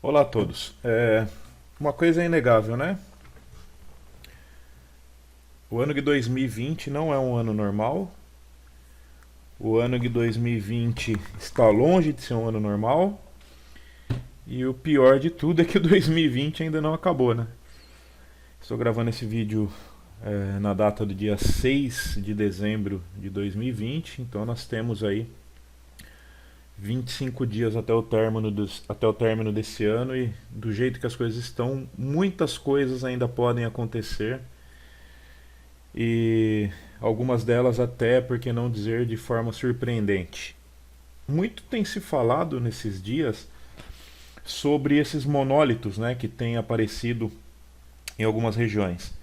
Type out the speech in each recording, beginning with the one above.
Olá a todos. Uma coisa é inegável, né? O ano de 2020 não é um ano normal. O ano de 2020 está longe de ser um ano normal. E o pior de tudo é que o 2020 ainda não acabou, né? Estou gravando esse vídeo na data do dia 6 de dezembro de 2020. Então nós temos aí 25 dias até o término desse ano. E do jeito que as coisas estão, muitas coisas ainda podem acontecer. E algumas delas até, por que não dizer, de forma surpreendente. Muito tem se falado nesses dias sobre esses monólitos, né, que têm aparecido em algumas regiões.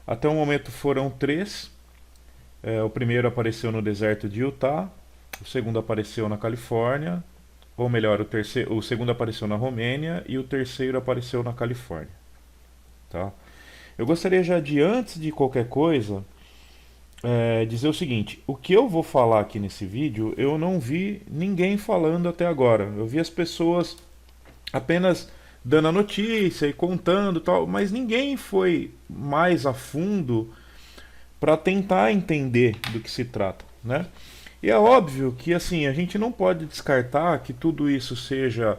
Até o momento foram três. O primeiro apareceu no deserto de Utah, o segundo apareceu na Califórnia, ou melhor, o segundo apareceu na Romênia e o terceiro apareceu na Califórnia. Tá? Eu gostaria já de, antes de qualquer coisa, dizer o seguinte: o que eu vou falar aqui nesse vídeo eu não vi ninguém falando até agora. Eu vi as pessoas apenas dando a notícia e contando tal, mas ninguém foi mais a fundo para tentar entender do que se trata, né? E é óbvio que assim a gente não pode descartar que tudo isso seja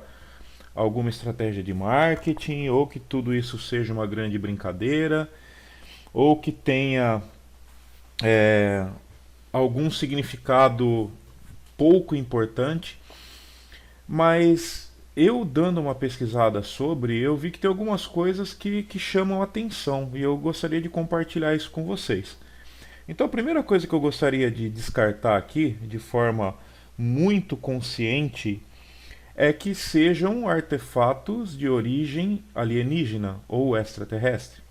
alguma estratégia de marketing, ou que tudo isso seja uma grande brincadeira, ou que tenha é, algum significado pouco importante, mas eu dando uma pesquisada sobre, eu vi que tem algumas coisas que chamam a atenção e eu gostaria de compartilhar isso com vocês. Então a primeira coisa que eu gostaria de descartar aqui, de forma muito consciente, é que sejam artefatos de origem alienígena ou extraterrestre.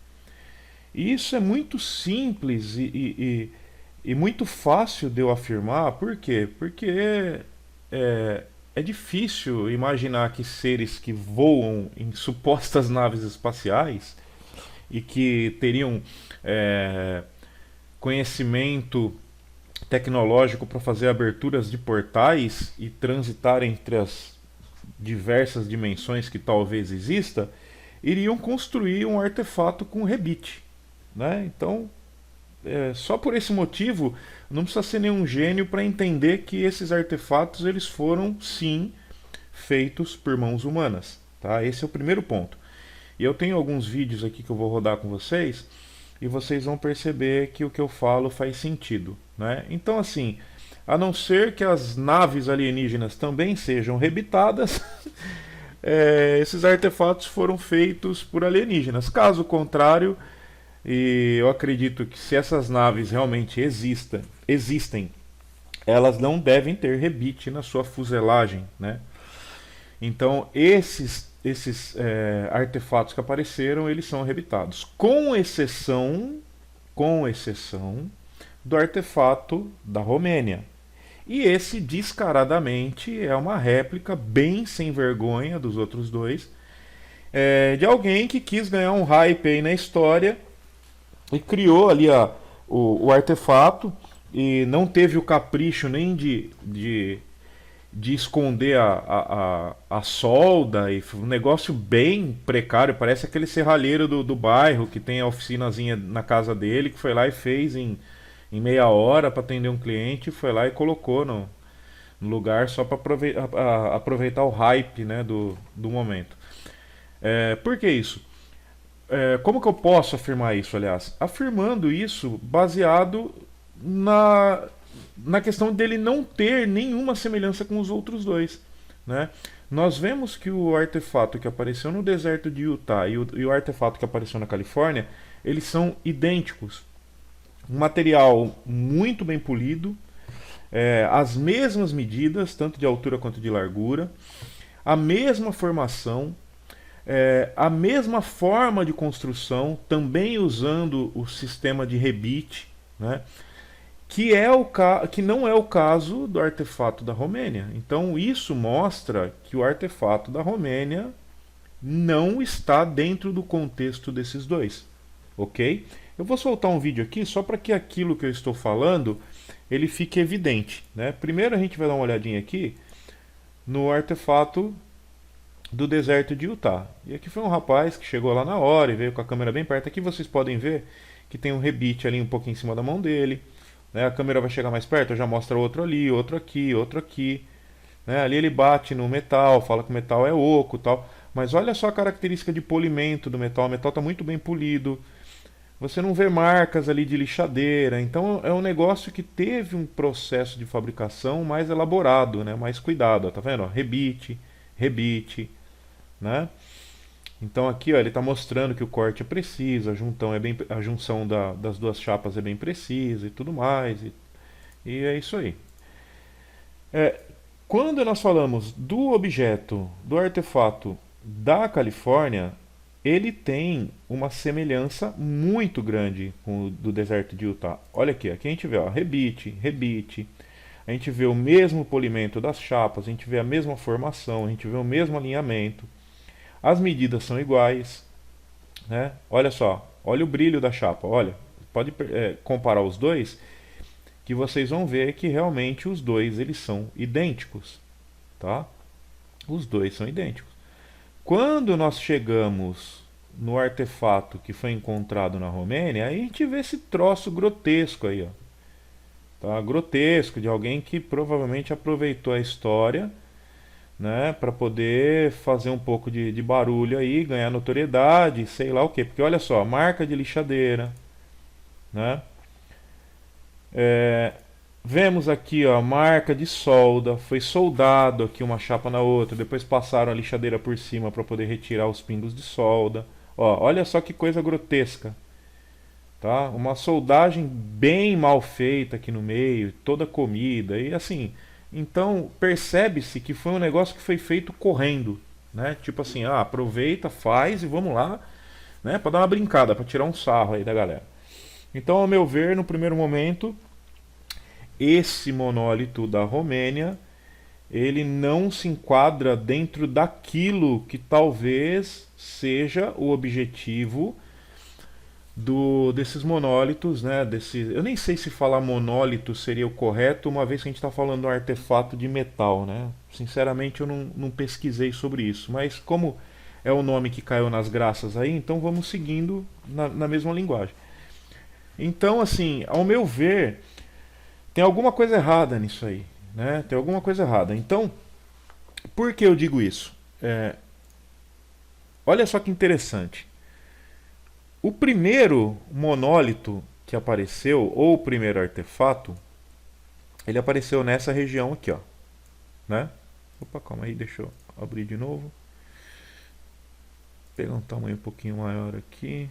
E isso é muito simples e muito fácil de eu afirmar. Por quê? Porque é difícil imaginar que seres que voam em supostas naves espaciais e que teriam é, conhecimento tecnológico para fazer aberturas de portais e transitar entre as diversas dimensões que talvez exista, iriam construir um artefato com rebite, né? Então, só por esse motivo, não precisa ser nenhum gênio para entender que esses artefatos eles foram sim feitos por mãos humanas, tá? Esse é o primeiro ponto. E eu tenho alguns vídeos aqui que eu vou rodar com vocês e vocês vão perceber que o que eu falo faz sentido, né? Então assim, a não ser que as naves alienígenas também sejam rebitadas, esses artefatos foram feitos por alienígenas. Caso contrário, e eu acredito que se essas naves realmente existem, elas não devem ter rebite na sua fuselagem, né? Então esses artefatos que apareceram, eles são rebitados, com exceção do artefato da Romênia. E esse descaradamente é uma réplica bem sem vergonha dos outros dois, de alguém que quis ganhar um hype aí na história e criou ali o artefato e não teve o capricho nem de esconder a solda, e foi um negócio bem precário. Parece aquele serralheiro do bairro que tem a oficinazinha na casa dele, que foi lá e fez em meia hora para atender um cliente, foi lá e colocou no lugar só para aproveitar o hype, né, do momento. Por que isso? Como que eu posso afirmar isso, aliás? Afirmando isso baseado na questão dele não ter nenhuma semelhança com os outros dois, né? Nós vemos que o artefato que apareceu no deserto de Utah e o artefato que apareceu na Califórnia, eles são idênticos. Um material muito bem polido, as mesmas medidas, tanto de altura quanto de largura, a mesma formação, a mesma forma de construção, também usando o sistema de rebite, né? Que não é o caso do artefato da Romênia. Então isso mostra que o artefato da Romênia não está dentro do contexto desses dois, ok? Eu vou soltar um vídeo aqui só para que aquilo que eu estou falando ele fique evidente, né? Primeiro a gente vai dar uma olhadinha aqui no artefato do deserto de Utah. E aqui foi um rapaz que chegou lá na hora e veio com a câmera bem perto. Aqui vocês podem ver que tem um rebite ali um pouquinho em cima da mão dele. Né? A câmera vai chegar mais perto, já mostra outro ali, outro aqui, outro aqui. Né? Ali ele bate no metal, fala que o metal é oco e tal. Mas olha só a característica de polimento do metal. O metal está muito bem polido. Você não vê marcas ali de lixadeira. Então é um negócio que teve um processo de fabricação mais elaborado, né? Mais cuidado. Ó, tá vendo? Ó, rebite, rebite, né? Então aqui ó, ele está mostrando que o corte é preciso, a junção das duas chapas é bem precisa e tudo mais. E é isso aí. É, quando nós falamos do objeto, do artefato da Califórnia, ele tem uma semelhança muito grande com o do deserto de Utah. Olha aqui, aqui a gente vê ó, rebite, rebite, a gente vê o mesmo polimento das chapas, a gente vê a mesma formação, a gente vê o mesmo alinhamento, as medidas são iguais, né? Olha só, olha o brilho da chapa, olha, pode comparar os dois, que vocês vão ver que realmente os dois eles são idênticos, tá? Os dois são idênticos. Quando nós chegamos no artefato que foi encontrado na Romênia, aí a gente vê esse troço grotesco aí, ó. Tá? Grotesco, de alguém que provavelmente aproveitou a história, né, para poder fazer um pouco de barulho aí, ganhar notoriedade, sei lá o quê. Porque olha só, marca de lixadeira, né? É, vemos aqui ó, marca de solda, foi soldado aqui uma chapa na outra, depois passaram a lixadeira por cima para poder retirar os pingos de solda. Ó, olha só que coisa grotesca, tá? Uma soldagem bem mal feita aqui no meio, toda comida e assim. Então percebe-se que foi um negócio que foi feito correndo, né? Tipo assim, ah, aproveita, faz e vamos lá, né? Para dar uma brincada, para tirar um sarro aí da galera. Então, ao meu ver, no primeiro momento, esse monólito da Romênia, ele não se enquadra dentro daquilo que talvez seja o objetivo desses monólitos, né? Eu nem sei se falar monólito seria o correto, uma vez que a gente está falando de um artefato de metal, né? Sinceramente, eu não pesquisei sobre isso, mas como é o nome que caiu nas graças aí, então vamos seguindo na mesma linguagem. Então, assim, ao meu ver, tem alguma coisa errada nisso aí, né? Tem alguma coisa errada. Então, por que eu digo isso? Olha só que interessante. O primeiro monólito que apareceu, ou o primeiro artefato, ele apareceu nessa região aqui, ó, né? Opa, calma aí, deixa eu abrir de novo. Vou pegar um tamanho um pouquinho maior aqui.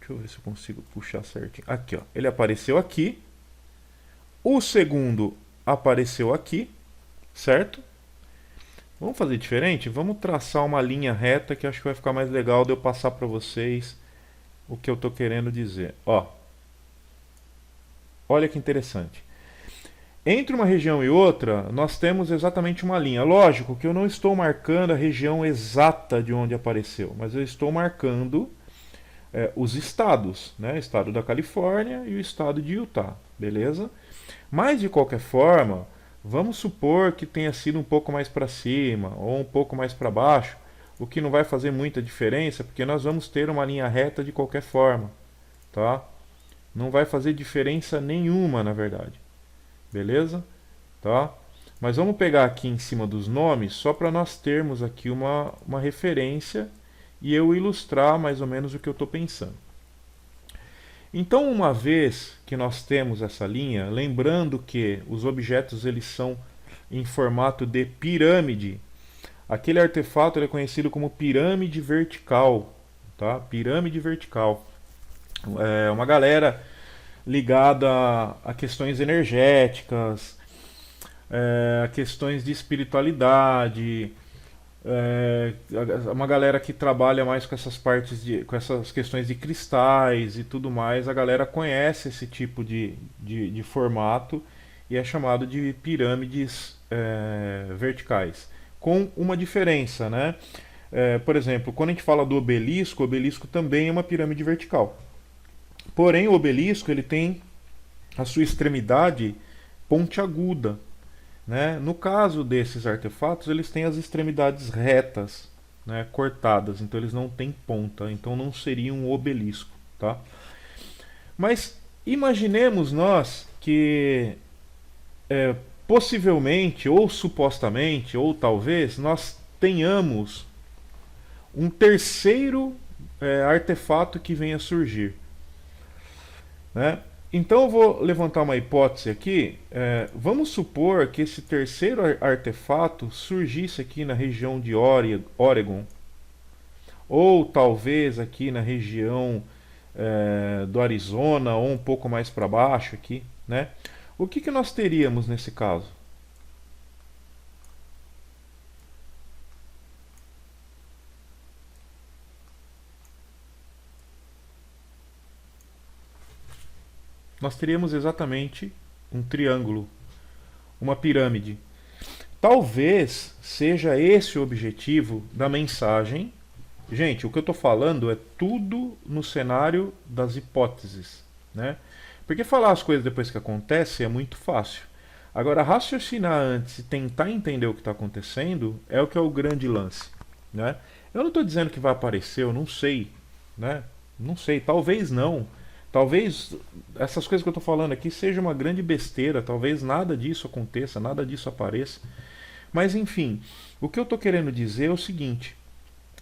Deixa eu ver se eu consigo puxar certinho. Aqui, ó. Ele apareceu aqui. O segundo apareceu aqui, certo? Vamos fazer diferente? Vamos traçar uma linha reta que acho que vai ficar mais legal de eu passar para vocês o que eu estou querendo dizer. Ó, olha que interessante. Entre uma região e outra, nós temos exatamente uma linha. Lógico que eu não estou marcando a região exata de onde apareceu, mas eu estou marcando os estados, né? O estado da Califórnia e o estado de Utah, beleza? Mas de qualquer forma, vamos supor que tenha sido um pouco mais para cima ou um pouco mais para baixo, o que não vai fazer muita diferença, porque nós vamos ter uma linha reta de qualquer forma, tá? Não vai fazer diferença nenhuma, na verdade. Beleza? Tá? Mas vamos pegar aqui em cima dos nomes, só para nós termos aqui uma referência e eu ilustrar mais ou menos o que eu estou pensando. Então, uma vez que nós temos essa linha, lembrando que os objetos eles são em formato de pirâmide, aquele artefato ele é conhecido como pirâmide vertical, tá? Pirâmide vertical. É uma galera ligada a questões energéticas, a questões de espiritualidade, uma galera que trabalha mais com essas partes com essas questões de cristais e tudo mais, a galera conhece esse tipo de formato e é chamado de pirâmides verticais, com uma diferença, né? Por exemplo, quando a gente fala do obelisco, o obelisco também é uma pirâmide vertical. Porém, o obelisco ele tem a sua extremidade pontiaguda, né? No caso desses artefatos, eles têm as extremidades retas, né, cortadas, então eles não têm ponta, então não seria um obelisco, tá? Mas imaginemos nós que é, possivelmente, ou supostamente, ou talvez, nós tenhamos um terceiro artefato que venha a surgir, né? Então eu vou levantar uma hipótese aqui. Vamos supor que esse terceiro artefato surgisse aqui na região de Oregon, ou talvez aqui na região do Arizona, ou um pouco mais para baixo aqui, né? O que, que nós teríamos nesse caso? Nós teríamos exatamente um triângulo, uma pirâmide. Talvez seja esse o objetivo da mensagem. Gente, o que eu estou falando é tudo no cenário das hipóteses, né? Porque falar as coisas depois que acontece é muito fácil. Agora, raciocinar antes e tentar entender o que está acontecendo é o que é o grande lance, né? Eu não estou dizendo que vai aparecer, eu não sei, né? Não sei, talvez não. Talvez essas coisas que eu estou falando aqui seja uma grande besteira, talvez nada disso aconteça, nada disso apareça. Mas enfim, o que eu estou querendo dizer é o seguinte,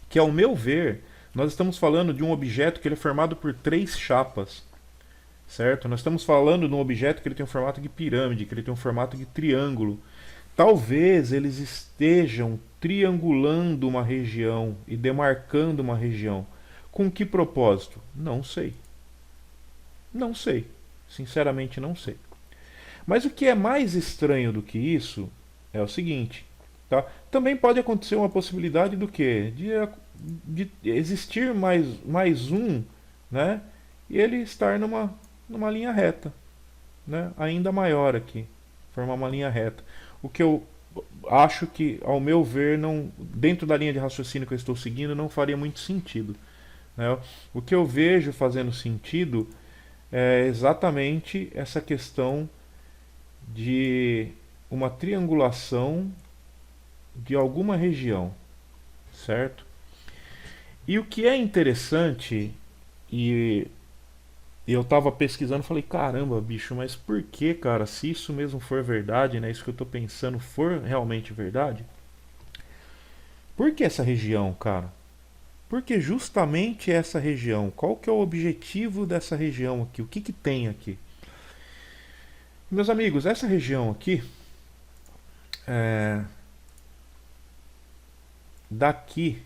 que ao meu ver, nós estamos falando de um objeto que ele é formado por três chapas, certo? Nós estamos falando de um objeto que ele tem um formato de pirâmide, que ele tem um formato de triângulo. Talvez eles estejam triangulando uma região e demarcando uma região. Com que propósito? Não sei. Não sei. Sinceramente, não sei. Mas o que é mais estranho do que isso é o seguinte, tá? Também pode acontecer uma possibilidade do quê? De existir mais um, né? E ele estar numa linha reta, né? Ainda maior aqui, formar uma linha reta. O que eu acho que, ao meu ver, não, dentro da linha de raciocínio que eu estou seguindo, não faria muito sentido, né? O que eu vejo fazendo sentido é exatamente essa questão de uma triangulação de alguma região, certo? E o que é interessante, e eu estava pesquisando, falei, caramba, bicho, mas por que, cara, se isso mesmo for verdade, né, isso que eu estou pensando for realmente verdade, por que essa região, cara? Por que justamente essa região? Qual que é o objetivo dessa região aqui? O que que tem aqui? Meus amigos, essa região aqui, é, daqui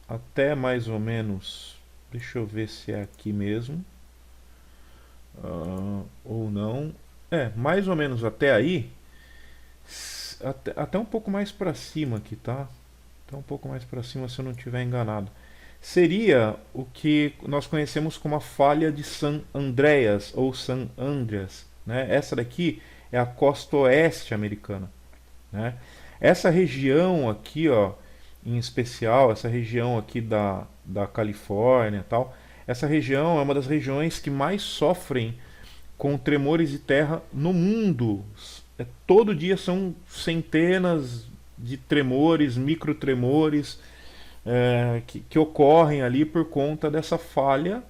até mais ou menos, deixa eu ver se é aqui mesmo, ou não, mais ou menos até aí, até um pouco mais para cima aqui, tá? Até um pouco mais para cima, se eu não estiver enganado. Seria o que nós conhecemos como a falha de San Andreas ou San Andreas, né? Essa daqui é a costa oeste americana, né? Essa região aqui, ó, em especial, essa região aqui da Califórnia e tal, essa região é uma das regiões que mais sofrem com tremores de terra no mundo. Todo dia são centenas de tremores, microtremores, que ocorrem ali por conta dessa falha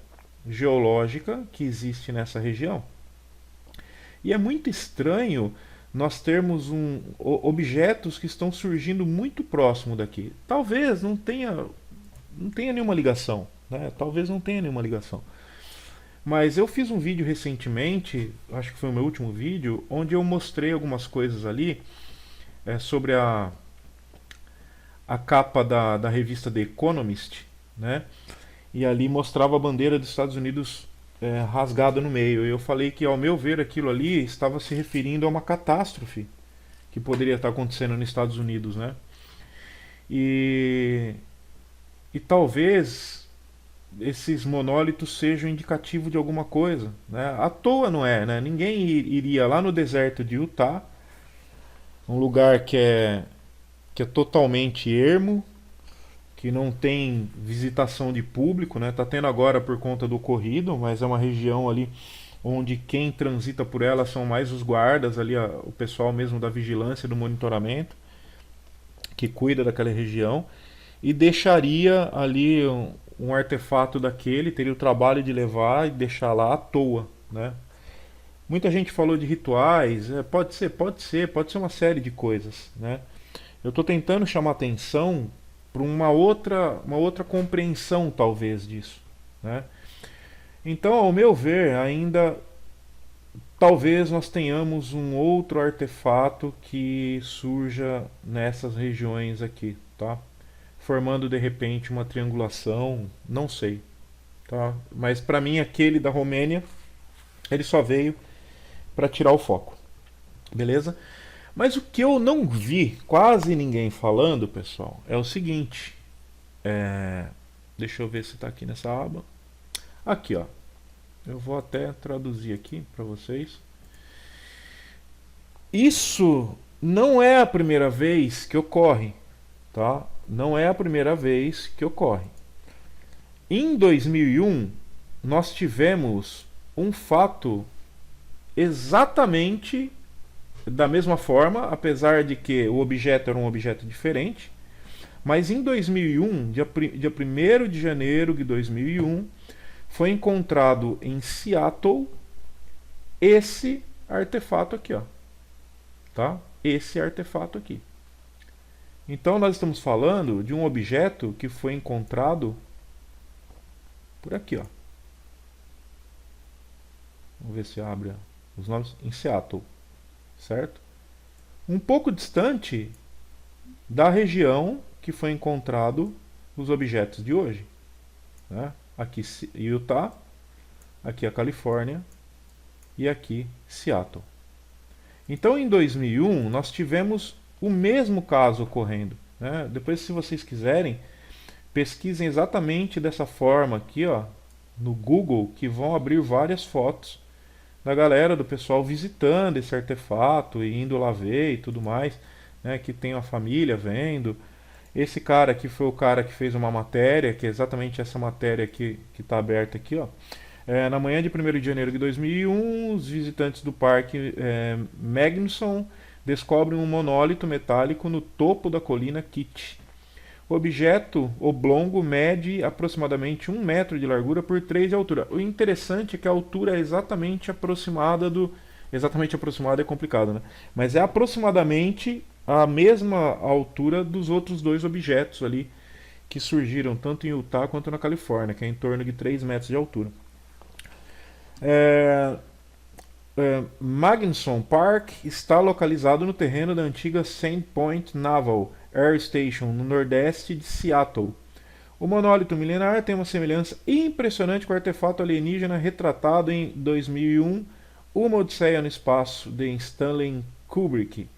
geológica que existe nessa região. E é muito estranho nós termos objetos que estão surgindo muito próximo daqui. Talvez não tenha nenhuma ligação, né? Talvez não tenha nenhuma ligação. Mas eu fiz um vídeo recentemente, acho que foi o meu último vídeo, onde eu mostrei algumas coisas ali sobre a capa da revista The Economist, né? E ali mostrava a bandeira dos Estados Unidos rasgada no meio. E eu falei que, ao meu ver, aquilo ali estava se referindo a uma catástrofe que poderia estar acontecendo nos Estados Unidos, né? E, e talvez esses monólitos sejam indicativo de alguma coisa, né? À toa não é, né? Ninguém iria lá no deserto de Utah, um lugar que é totalmente ermo, que não tem visitação de público, né? Tá tendo agora por conta do ocorrido, mas é uma região ali onde quem transita por ela são mais os guardas ali, o pessoal mesmo da vigilância, do monitoramento, que cuida daquela região, e deixaria ali um artefato daquele, teria o trabalho de levar e deixar lá à toa, né? Muita gente falou de rituais, pode ser uma série de coisas, né? Eu estou tentando chamar atenção para uma outra compreensão talvez disso, né? Então, ao meu ver, ainda talvez nós tenhamos um outro artefato que surja nessas regiões aqui, tá? Formando de repente uma triangulação, não sei, tá? Mas para mim aquele da Romênia, ele só veio para tirar o foco, beleza? Mas o que eu não vi quase ninguém falando, pessoal, é o seguinte. Deixa eu ver se está aqui nessa aba. Aqui, ó. Eu vou até traduzir aqui para vocês. Isso não é a primeira vez que ocorre, tá? Não é a primeira vez que ocorre. Em 2001, nós tivemos um fato exatamente da mesma forma, apesar de que o objeto era um objeto diferente. Mas em 2001, dia 1º de janeiro de 2001, foi encontrado em Seattle esse artefato aqui, ó. Tá? Esse artefato aqui. Então nós estamos falando de um objeto que foi encontrado por aqui, ó. Vamos ver se abre os nomes em Seattle, certo? Um pouco distante da região que foi encontrado os objetos de hoje, né? Aqui Utah, aqui a Califórnia e aqui Seattle. Então em 2001 nós tivemos o mesmo caso ocorrendo, né? Depois, se vocês quiserem, pesquisem exatamente dessa forma aqui, ó, no Google, que vão abrir várias fotos da galera, do pessoal visitando esse artefato e indo lá ver e tudo mais, né? Que tem uma família vendo. Esse cara aqui foi o cara que fez uma matéria, que é exatamente essa matéria aqui, que está aberta aqui, ó. Na manhã de 1º de janeiro de 2001, os visitantes do parque Magnuson descobrem um monólito metálico no topo da colina Kitty. O objeto oblongo mede aproximadamente 1 metro de largura por 3 de altura. O interessante é que a altura é exatamente aproximada do... Exatamente aproximada é complicado, né? Mas é aproximadamente a mesma altura dos outros dois objetos ali que surgiram tanto em Utah quanto na Califórnia, que é em torno de 3 metros de altura. Magnuson Park está localizado no terreno da antiga Sandpoint Naval Air Station, no nordeste de Seattle. O monólito milenar tem uma semelhança impressionante com o artefato alienígena retratado em 2001, Uma Odisseia no Espaço, de Stanley Kubrick.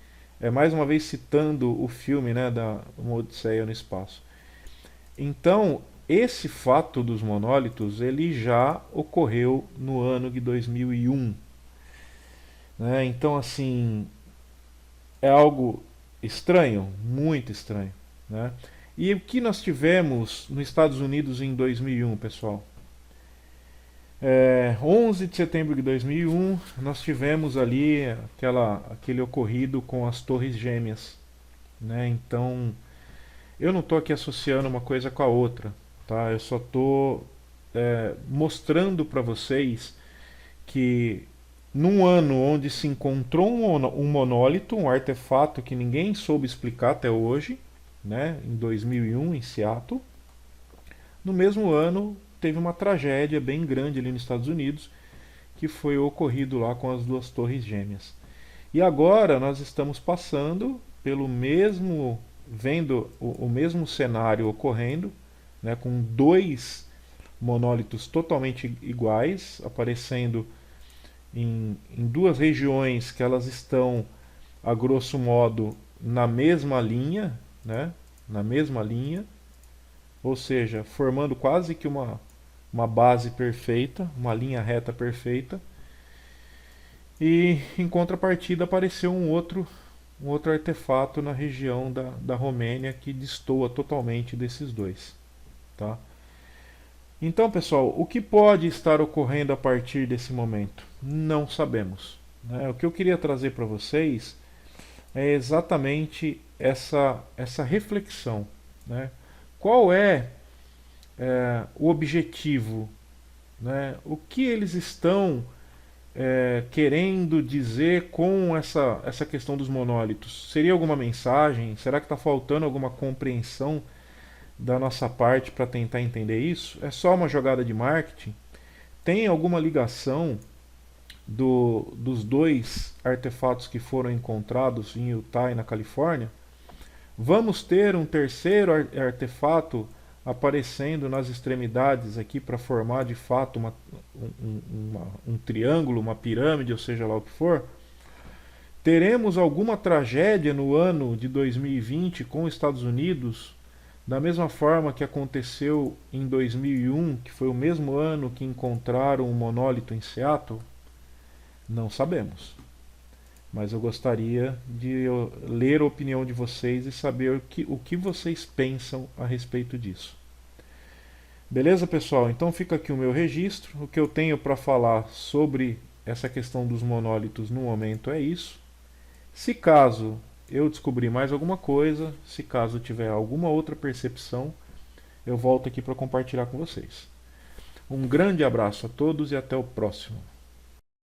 Mais uma vez citando o filme, né, da Uma Odisseia no Espaço. Então, esse fato dos monólitos, ele já ocorreu no ano de 2001. Né? Então, assim, é algo estranho, muito estranho. Né? E o que nós tivemos nos Estados Unidos em 2001, pessoal? 11 de setembro de 2001, nós tivemos ali aquele ocorrido com as Torres Gêmeas. Né? Então, eu não estou aqui associando uma coisa com a outra. Tá? Eu só estou mostrando para vocês que num ano onde se encontrou um monólito, um artefato que ninguém soube explicar até hoje, né, em 2001 em Seattle, no mesmo ano teve uma tragédia bem grande ali nos Estados Unidos, que foi ocorrido lá com as duas Torres Gêmeas. E agora nós estamos passando pelo mesmo, vendo o mesmo cenário ocorrendo, né, com dois monólitos totalmente iguais, aparecendo em duas regiões que elas estão, a grosso modo, na mesma linha, né, na mesma linha, ou seja, formando quase que uma base perfeita, uma linha reta perfeita. E em contrapartida apareceu um outro artefato na região da Romênia que destoa totalmente desses dois. Tá? Então, pessoal, o que pode estar ocorrendo a partir desse momento? Não sabemos, né? O que eu queria trazer para vocês é exatamente essa reflexão, né? Qual o objetivo, né? O que eles estão querendo dizer com essa questão dos monólitos? Seria alguma mensagem? Será que está faltando alguma compreensão da nossa parte para tentar entender isso? É só uma jogada de marketing? Tem alguma ligação dos dois artefatos que foram encontrados em Utah e na Califórnia? Vamos ter um terceiro artefato aparecendo nas extremidades aqui para formar de fato um triângulo, uma pirâmide, ou seja lá o que for? Teremos alguma tragédia no ano de 2020 com os Estados Unidos, da mesma forma que aconteceu em 2001, que foi o mesmo ano que encontraram um monólito em Seattle? Não sabemos. Mas eu gostaria de ler a opinião de vocês e saber o que vocês pensam a respeito disso. Beleza, pessoal? Então fica aqui o meu registro. O que eu tenho para falar sobre essa questão dos monólitos no momento é isso. Se caso eu descobrir mais alguma coisa, se caso tiver alguma outra percepção, eu volto aqui para compartilhar com vocês. Um grande abraço a todos e até o próximo.